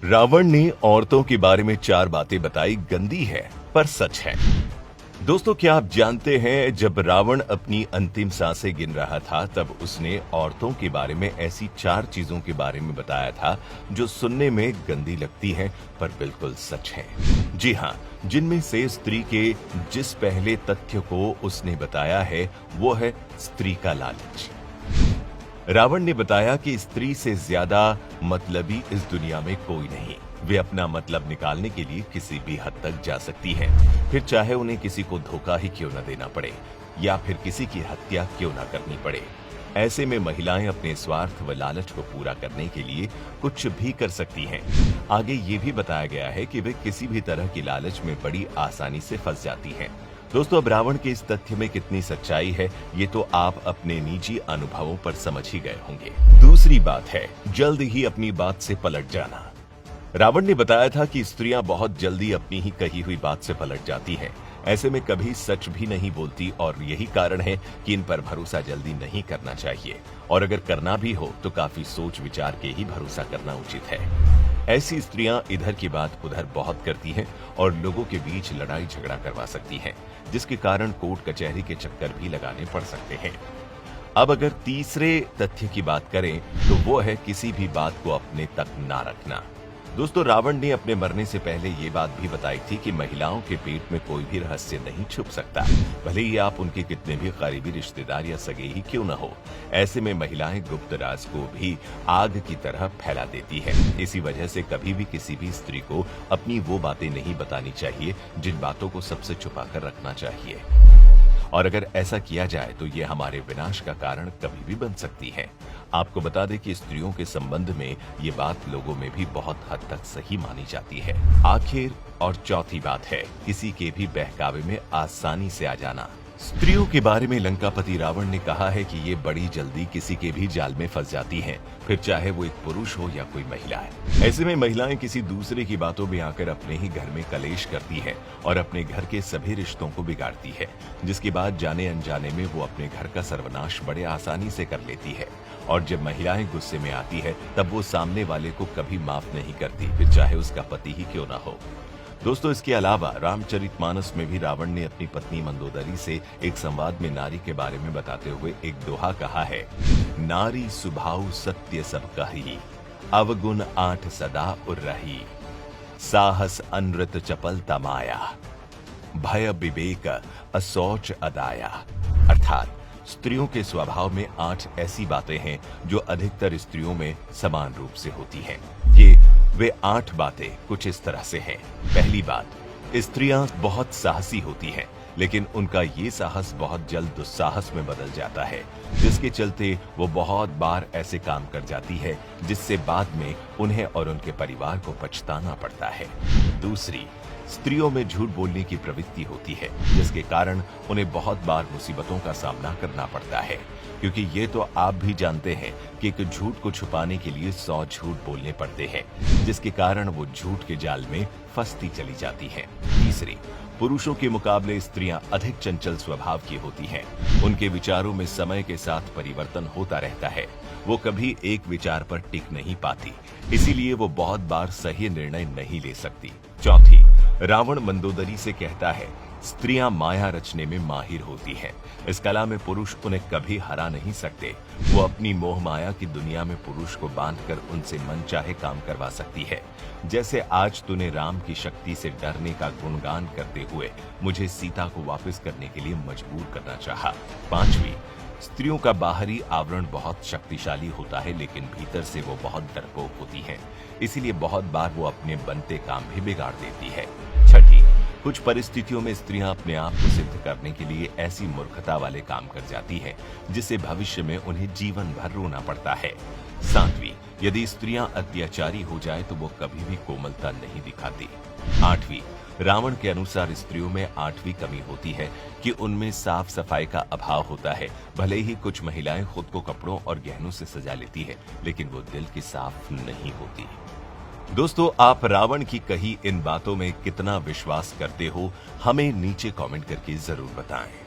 रावण ने औरतों के बारे में 4 बातें बताई, गंदी है पर सच है। दोस्तों, क्या आप जानते हैं जब रावण अपनी अंतिम सांसें गिन रहा था तब उसने औरतों के बारे में ऐसी 4 चीजों के बारे में बताया था जो सुनने में गंदी लगती हैं पर बिल्कुल सच है। जी हाँ, जिनमें से स्त्री के जिस पहले तथ्य को उसने बताया है वो है स्त्री का लालच। रावण ने बताया कि स्त्री से ज्यादा मतलबी इस दुनिया में कोई नहीं। वे अपना मतलब निकालने के लिए किसी भी हद तक जा सकती हैं, फिर चाहे उन्हें किसी को धोखा ही क्यों न देना पड़े या फिर किसी की हत्या क्यों न करनी पड़े। ऐसे में महिलाएं अपने स्वार्थ व लालच को पूरा करने के लिए कुछ भी कर सकती हैं। आगे ये भी बताया गया है कि वे किसी भी तरह की लालच में बड़ी आसानी से फंस जाती हैं। दोस्तों, अब रावण के इस तथ्य में कितनी सच्चाई है ये तो आप अपने निजी अनुभवों पर समझ ही गए होंगे। दूसरी बात है जल्द ही अपनी बात से पलट जाना। रावण ने बताया था कि स्त्रियां बहुत जल्दी अपनी ही कही हुई बात से पलट जाती हैं। ऐसे में कभी सच भी नहीं बोलती और यही कारण है कि इन पर भरोसा जल्दी नहीं करना चाहिए और अगर करना भी हो तो काफी सोच विचार के ही भरोसा करना उचित है। ऐसी स्त्रियां इधर की बात उधर बहुत करती हैं और लोगों के बीच लड़ाई झगड़ा करवा सकती हैं, जिसके कारण कोर्ट कचहरी के चक्कर भी लगाने पड़ सकते हैं। अब अगर तीसरे तथ्य की बात करें तो वो है किसी भी बात को अपने तक ना रखना। दोस्तों, रावण ने अपने मरने से पहले ये बात भी बताई थी कि महिलाओं के पेट में कोई भी रहस्य नहीं छुप सकता, भले ही आप उनके कितने भी करीबी रिश्तेदार या सगे ही क्यों न हो। ऐसे में महिलाएं गुप्त राज को भी आग की तरह फैला देती है। इसी वजह से कभी भी किसी भी स्त्री को अपनी वो बातें नहीं बतानी चाहिए जिन बातों को सबसे छुपा कर रखना चाहिए, और अगर ऐसा किया जाए तो ये हमारे विनाश का कारण कभी भी बन सकती है। आपको बता दें कि स्त्रियों के संबंध में ये बात लोगों में भी बहुत हद तक सही मानी जाती है। आखिर और चौथी बात है किसी के भी बहकावे में आसानी से आ जाना। स्त्रियों के बारे में लंकापति रावण ने कहा है कि ये बड़ी जल्दी किसी के भी जाल में फंस जाती हैं, फिर चाहे वो एक पुरुष हो या कोई महिला है। ऐसे में महिलाएं किसी दूसरे की बातों में आकर अपने ही घर में कलेश करती है और अपने घर के सभी रिश्तों को बिगाड़ती है, जिसके बाद जाने अनजाने में वो अपने घर का सर्वनाश बड़े आसानी से कर लेती है। और जब महिलाएं गुस्से में आती है तब वो सामने वाले को कभी माफ नहीं करती, फिर चाहे उसका पति ही क्यों ना हो। दोस्तों, इसके अलावा रामचरितमानस में भी रावण ने अपनी पत्नी मंदोदरी से एक संवाद में नारी के बारे में बताते हुए एक दोहा कहा है, नारी सुभाव सत्य सब कही, अवगुण 8 सदा उर्रही, साहस अनृत चपलता माया, भय विवेक असौच अदाया। अर्थात स्त्रियों के स्वभाव में 8 ऐसी बातें हैं जो अधिकतर स्त्रियों में समान रूप से होती हैं। वे 8 बातें कुछ इस तरह से हैं। पहली बात, स्त्रियां बहुत साहसी होती हैं, लेकिन उनका ये साहस बहुत जल्द दुस्साहस में बदल जाता है, जिसके चलते वो बहुत बार ऐसे काम कर जाती है जिससे बाद में उन्हें और उनके परिवार को पछताना पड़ता है। दूसरी, स्त्रियों में झूठ बोलने की प्रवृत्ति होती है, जिसके कारण उन्हें बहुत बार मुसीबतों का सामना करना पड़ता है, क्योंकि ये तो आप भी जानते हैं कि एक झूठ को छुपाने के लिए 100 झूठ बोलने पड़ते हैं, जिसके कारण वो झूठ के जाल में फंसती चली जाती हैं। तीसरी, पुरुषों के मुकाबले स्त्रियां अधिक चंचल स्वभाव की होती हैं। उनके विचारों में समय के साथ परिवर्तन होता रहता है। वो कभी एक विचार पर टिक नहीं पाती, इसीलिए वो बहुत बार सही निर्णय नहीं ले सकती। चौथी, रावण मंदोदरी से कहता है, स्त्रियां माया रचने में माहिर होती हैं। इस कला में पुरुष उन्हें कभी हरा नहीं सकते। वो अपनी मोह माया की दुनिया में पुरुष को बांधकर उनसे मन चाहे काम करवा सकती है। जैसे आज तूने राम की शक्ति से डरने का गुणगान करते हुए मुझे सीता को वापस करने के लिए मजबूर करना चाहा। पांचवी, स्त्रियों का बाहरी आवरण बहुत शक्तिशाली होता है, लेकिन भीतर से वो बहुत डरपोक होती हैं। इसीलिए बहुत बार वो अपने बनते काम भी बिगाड़ देती है। छठी, कुछ परिस्थितियों में स्त्रियां अपने आप को सिद्ध करने के लिए ऐसी मूर्खता वाले काम कर जाती हैं, जिससे भविष्य में उन्हें जीवन भर रोना पड़ता है। सातवीं, यदि स्त्रियां अत्याचारी हो जाए तो वो कभी भी कोमलता नहीं दिखाती। आठवीं, रावण के अनुसार स्त्रियों में 8वीं कमी होती है कि उनमें साफ सफाई का अभाव होता है। भले ही कुछ महिलाएं खुद को कपड़ों और गहनों से सजा लेती है, लेकिन वो दिल की साफ नहीं होती। दोस्तों, आप रावण की कही इन बातों में कितना विश्वास करते हो, हमें नीचे कमेंट करके जरूर बताएं।